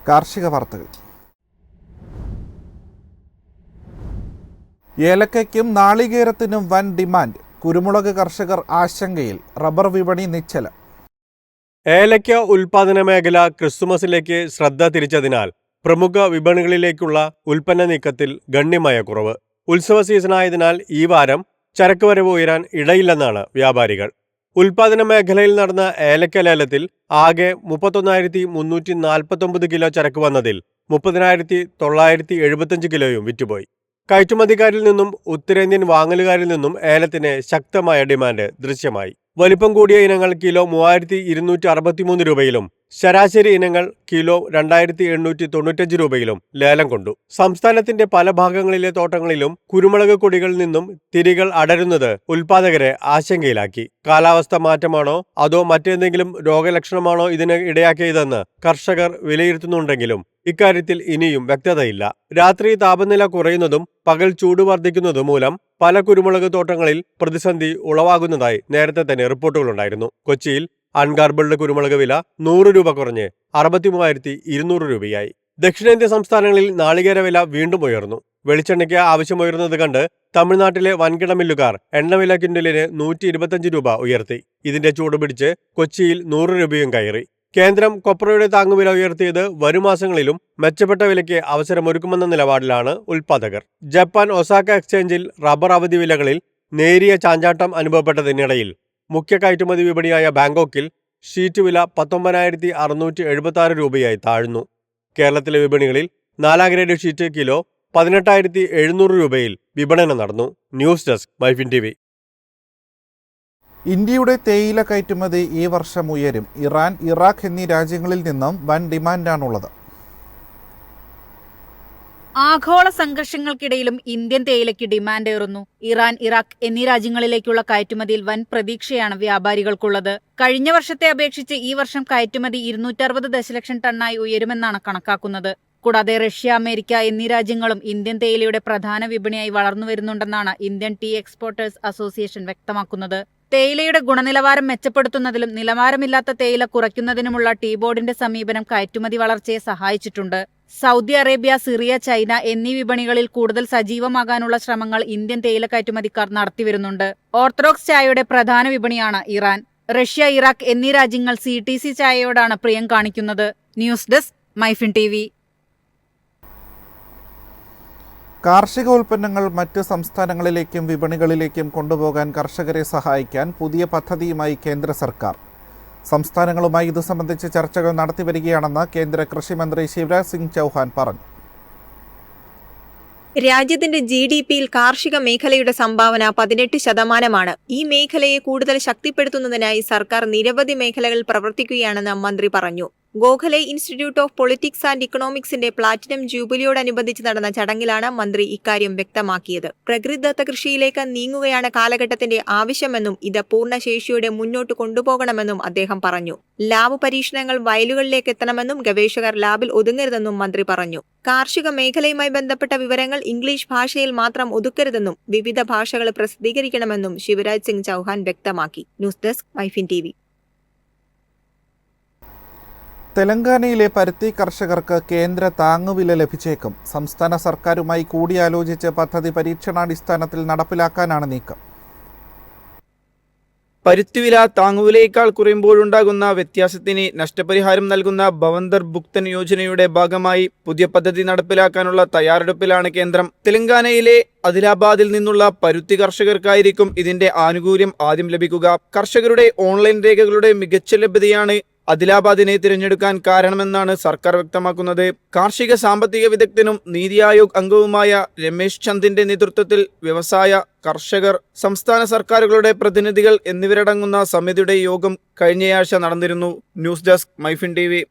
കാർഷിക വാർത്തകൾ. ഏലക്കയ്ക്കും നാളികേരത്തിനും വൻ ഡിമാൻഡ്. കുരുമുളക് കർഷകർ ആശങ്കയിൽ. റബ്ബർ വിപണി നിശ്ചലം. ഏലക്ക ഉൽപാദന മേഖല ക്രിസ്തുമസിലേക്ക് ശ്രദ്ധ തിരിച്ചതിനാൽ പ്രമുഖ വിപണികളിലേക്കുള്ള ഉൽപ്പന്ന നീക്കത്തിൽ ഗണ്യമായ കുറവ്. ഉത്സവ സീസണായതിനാൽ ഈ വാരം ചരക്ക് വരവ് ഉയരാൻ ഇടയില്ലെന്നാണ് വ്യാപാരികൾ. ഉൽപാദന മേഖലയിൽ നടന്ന ഏലക്ക ലേലത്തിൽ ആകെ 31,349 കിലോ ചരക്ക് വന്നതിൽ 30,975 കിലോയും വിറ്റുപോയി. കയറ്റുമതിക്കാരിൽ നിന്നും ഉത്തരേന്ത്യൻ വാങ്ങലുകാരിൽ നിന്നും ഏലത്തിന് ശക്തമായ ഡിമാൻഡ് ദൃശ്യമായി. വലിപ്പം കൂടിയ ഇനങ്ങൾ കിലോ 3,263 രൂപയിലും ശരാശരി ഇനങ്ങൾ കിലോ 2,895 രൂപയിലും ലേലം കൊണ്ടു. സംസ്ഥാനത്തിന്റെ പല ഭാഗങ്ങളിലെ തോട്ടങ്ങളിലും കുരുമുളക് കൊടികളിൽ നിന്നും തിരികൾ അടരുന്നത് ഉൽപാദകരെ ആശങ്കയിലാക്കി. കാലാവസ്ഥ മാറ്റമാണോ അതോ മറ്റെന്തെങ്കിലും രോഗലക്ഷണമാണോ ഇതിന് ഇടയാക്കിയതെന്ന് കർഷകർ വിലയിരുത്തുന്നുണ്ടെങ്കിലും ഇക്കാര്യത്തിൽ ഇനിയും വ്യക്തതയില്ല. രാത്രി താപനില കുറയുന്നതും പകൽ ചൂട് വർദ്ധിക്കുന്നതും മൂലം പല കുരുമുളക് തോട്ടങ്ങളിൽ പ്രതിസന്ധി ഉളവാകുന്നതായി നേരത്തെ തന്നെ റിപ്പോർട്ടുകളുണ്ടായിരുന്നു. കൊച്ചിയിൽ അൺഗാർബിൾഡ് കുരുമുളക് വില 100 രൂപ കുറഞ്ഞ് 63,200 രൂപയായി. ദക്ഷിണേന്ത്യ സംസ്ഥാനങ്ങളിൽ നാളികേര വില വീണ്ടും ഉയർന്നു. വെളിച്ചെണ്ണയ്ക്ക് ആവശ്യമുയർന്നത് കണ്ട് തമിഴ്നാട്ടിലെ വൻകിട മില്ലുകാർ എണ്ണവില ക്വിന്റലിന് 125 രൂപ ഉയർത്തി. ഇതിന്റെ ചൂടുപിടിച്ച് കൊച്ചിയിൽ 100 രൂപയും കയറി. കേന്ദ്രം കൊപ്രയുടെ താങ്ങുവില ഉയർത്തിയത് വരും മാസങ്ങളിലും മെച്ചപ്പെട്ട വിലയ്ക്ക് അവസരമൊരുക്കുമെന്ന നിലപാടിലാണ് ഉൽപ്പാദകർ. ജപ്പാൻ ഒസാക്ക എക്സ്ചേഞ്ചിൽ റബ്ബർ അവധി വിലകളിൽ നേരിയ ചാഞ്ചാട്ടം അനുഭവപ്പെട്ടതിനിടയിൽ മുഖ്യ കയറ്റുമതി വിപണിയായ ബാങ്കോക്കിൽ ഷീറ്റ് വില 19,676 രൂപയായി താഴ്ന്നു. കേരളത്തിലെ വിപണികളിൽ 4 ഗ്രേഡ് ഷീറ്റ് കിലോ 18,700 രൂപയിൽ വിപണനം നടന്നു. News desk MyFin TV. ഇന്ത്യയുടെ തേയില കയറ്റുമതി ഈ വർഷം ഉയരും. ഇറാൻ, ഇറാഖ് എന്നീ രാജ്യങ്ങളിൽ നിന്നും വൻ ഡിമാൻഡാണുള്ളത്. ആഗോള സംഘർഷങ്ങൾക്കിടയിലും ഇന്ത്യൻ തേയിലയ്ക്ക് ഡിമാൻഡ് ഏറുന്നു. ഇറാൻ, ഇറാഖ് എന്നീ രാജ്യങ്ങളിലേക്കുള്ള കയറ്റുമതിയിൽ വൻ പ്രതീക്ഷയാണ് വ്യാപാരികൾക്കുള്ളത്. കഴിഞ്ഞ വർഷത്തെ അപേക്ഷിച്ച് ഈ വർഷം കയറ്റുമതി 260 ദശലക്ഷം ടണ്ണായി ഉയരുമെന്നാണ് കണക്കാക്കുന്നത്. കൂടാതെ റഷ്യ, അമേരിക്ക എന്നീ രാജ്യങ്ങളും ഇന്ത്യൻ തേയിലയുടെ പ്രധാന വിപണിയായി വളർന്നുവരുന്നുണ്ടെന്നാണ് ഇന്ത്യൻ ടീ എക്സ്പോർട്ടേഴ്സ് അസോസിയേഷൻ വ്യക്തമാക്കുന്നത്. തേയിലയുടെ ഗുണനിലവാരം മെച്ചപ്പെടുത്തുന്നതിലും നിലവാരമില്ലാത്ത തേയില കുറയ്ക്കുന്നതിനുമുള്ള ടീ ബോർഡിന്റെ സമീപനം കയറ്റുമതി വളർച്ചയെ സഹായിച്ചിട്ടുണ്ട്. സൗദി അറേബ്യ, സിറിയ, ചൈന എന്നീ വിപണികളിൽ കൂടുതൽ സജീവമാകാനുള്ള ശ്രമങ്ങൾ ഇന്ത്യൻ തേയില കയറ്റുമതിക്കാർ നടത്തിവരുന്നുണ്ട്. ഓർത്തഡോക്സ് ചായയുടെ പ്രധാന വിപണിയാണ് ഇറാൻ. റഷ്യ, ഇറാഖ് എന്നീ രാജ്യങ്ങൾ CTC ചായയോടാണ് പ്രിയം കാണിക്കുന്നത്. News desk MyFin TV. കാർഷിക ഉൽപ്പന്നങ്ങൾ മറ്റ് സംസ്ഥാനങ്ങളിലേക്കും വിപണികളിലേക്കും കൊണ്ടുപോകാൻ കർഷകരെ സഹായിക്കാൻ പുതിയ പദ്ധതിയുമായി കേന്ദ്ര സർക്കാർ. സംസ്ഥാനങ്ങളുമായി ഇത് സംബന്ധിച്ച് ചർച്ചകൾ നടത്തിവരികയാണെന്ന് കേന്ദ്ര കൃഷിമന്ത്രി ശിവരാജ് സിംഗ് ചൗഹാൻ പറഞ്ഞു. രാജ്യത്തിന്റെ GDPയിൽ കാർഷിക മേഖലയുടെ സംഭാവന 18%. ഈ മേഖലയെ കൂടുതൽ ശക്തിപ്പെടുത്തുന്നതിനായി സർക്കാർ നിരവധി മേഖലകളിൽ പ്രവർത്തിക്കുകയാണെന്ന് മന്ത്രി പറഞ്ഞു. Gokhale institute of politics and ഇക്കണോമിക്സിന്റെ പ്ലാറ്റിനം ജൂബിലിയോടനുബന്ധിച്ച് നടന്ന ചടങ്ങിലാണ് മന്ത്രി ഇക്കാര്യം വ്യക്തമാക്കിയത്. പ്രകൃതിദത്ത കൃഷിയിലേക്ക് നീങ്ങുകയാണ് കാലഘട്ടത്തിന്റെ ആവശ്യമെന്നും ഇത് പൂർണ്ണശേഷിയോടെ മുന്നോട്ട് കൊണ്ടുപോകണമെന്നും അദ്ദേഹം പറഞ്ഞു. ലാബ് പരീക്ഷണങ്ങൾ വയലുകളിലേക്ക് എത്തണമെന്നും ഗവേഷകർ ലാബിൽ ഒതുങ്ങരുതെന്നും മന്ത്രി പറഞ്ഞു. കാർഷിക മേഖലയുമായി ബന്ധപ്പെട്ട വിവരങ്ങൾ ഇംഗ്ലീഷ് ഭാഷയിൽ മാത്രം ഒതുക്കരുതെന്നും വിവിധ ഭാഷകൾ പ്രസിദ്ധീകരിക്കണമെന്നും ശിവരാജ് സിംഗ് ചൗഹാൻ വ്യക്തമാക്കി. News desk MyFin TV. തെലങ്കാനയിലെ പരുത്തി കർഷകർക്ക് കേന്ദ്ര താങ്ങുവില ലഭിച്ചേക്കും. സംസ്ഥാന സർക്കാരുമായി കൂടിയാലോചിച്ച് പദ്ധതി പരീക്ഷണാടിസ്ഥാനത്തിൽ നടപ്പിലാക്കാനാണ് നീക്കം. പരുത്തിവില താങ്ങുവിലയേക്കാൾ കുറയുമ്പോഴുണ്ടാകുന്ന വ്യത്യാസത്തിന് നഷ്ടപരിഹാരം നൽകുന്ന ഭവന്തർ ഭുക്തൻ യോജനയുടെ ഭാഗമായി പുതിയ പദ്ധതി നടപ്പിലാക്കാനുള്ള തയ്യാറെടുപ്പിലാണ് കേന്ദ്രം. തെലങ്കാനയിലെ അദിലാബാദിൽ നിന്നുള്ള പരുത്തി കർഷകർക്കായിരിക്കും ഇതിന്റെ ആനുകൂല്യം ആദ്യം ലഭിക്കുക. കർഷകരുടെ ഓൺലൈൻ രേഖകളുടെ മികച്ച ലഭ്യതയാണ് അദിലാബാദിനെ തിരഞ്ഞെടുക്കാൻ കാരണമെന്നാണ് സർക്കാർ വ്യക്തമാക്കുന്നത്. കാർഷിക സാമ്പത്തിക വിദഗ്ധനും നീതി ആയോഗ് അംഗവുമായ രമേശ് ചന്ദിന്റെ നേതൃത്വത്തിൽ വ്യവസായ, കർഷകർ, സംസ്ഥാന സർക്കാരുകളുടെ പ്രതിനിധികൾ എന്നിവരടങ്ങുന്ന സമിതിയുടെ യോഗം കഴിഞ്ഞയാഴ്ച നടന്നിരുന്നു. News desk MyFin TV.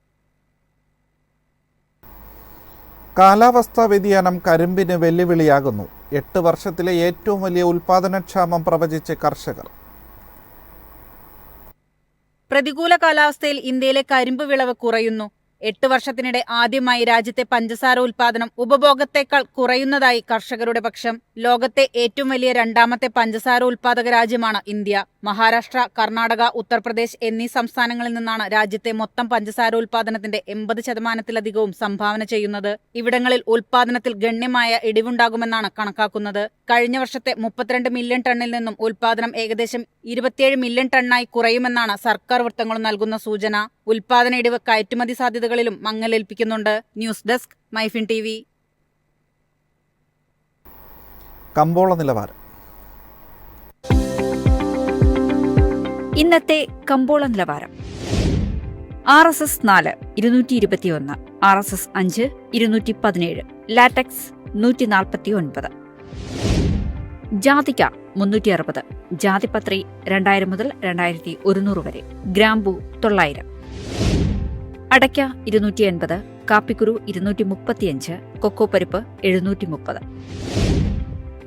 കാലാവസ്ഥാ വ്യതിയാനം കരിമ്പിന് വെല്ലുവിളിയാകുന്നു. 8 വർഷത്തിലെ ഏറ്റവും വലിയ ഉൽപാദനക്ഷാമം പ്രവചിച്ച് കർഷകർ. പ്രതികൂല കാലാവസ്ഥയിൽ ഇന്ത്യയിലെ കരിമ്പ് വിളവ് കുറയുന്നു. 8 വർഷത്തിനിടെ ആദ്യമായി രാജ്യത്തെ പഞ്ചസാര ഉൽപാദനം ഉപഭോഗത്തേക്കാൾ കുറയുന്നതായി കർഷകരുടെ പക്ഷം. ലോകത്തെ ഏറ്റവും വലിയ രണ്ടാമത്തെ പഞ്ചസാര ഉൽപാദക രാജ്യമാണ് ഇന്ത്യ. മഹാരാഷ്ട്ര, കർണാടക, ഉത്തർപ്രദേശ് എന്നീ സംസ്ഥാനങ്ങളിൽ നിന്നാണ് രാജ്യത്തെ മൊത്തം പഞ്ചസാര ഉൽപാദനത്തിന്റെ 80% സംഭാവന ചെയ്യുന്നത്. ഇവിടങ്ങളിൽ ഉൽപാദനത്തിൽ ഗണ്യമായ ഇടിവുണ്ടാകുമെന്നാണ് കണക്കാക്കുന്നത്. കഴിഞ്ഞ വർഷത്തെ 32 മില്യൺ ടണ്ണിൽ നിന്നും ഉൽപാദനം ഏകദേശം 27 മില്യൺ ടണ്ണായി കുറയുമെന്നാണ് സർക്കാർ വൃത്തങ്ങൾ നൽകുന്ന സൂചന. ഉൽപാദന ഇടിവ് കയറ്റുമതി സാധ്യതകളിലും മങ്ങലേൽപ്പിക്കുന്നുണ്ട്. News desk MyFin TV. കമ്പോള നിലവാരം. ഇന്നത്തെ കമ്പോള നിലവാരം. RSS 4 221, RSS 5 217, ലാറ്റക്സ് 149, ജാതിക്ക 360, ജാതിപത്രി 2000 മുതൽ 2100 വരെ, ഗ്രാമ്പു 900, അടയ്ക്ക 280, കാപ്പിക്കുരു 235, കൊക്കോപ്പരിപ്പ് 730,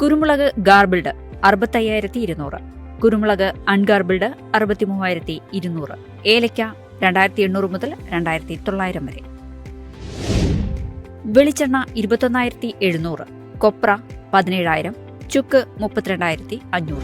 കുരുമുളക് ഗാർബിൾഡ് 65200, കുരുമുളക് അൺഗാർബിൾഡ് 63200, ഏലയ്ക്ക 2800 മുതൽ 2900 വരെ, വെളിച്ചെണ്ണ 21700, കൊപ്ര 17000, ചുക്ക് 32500.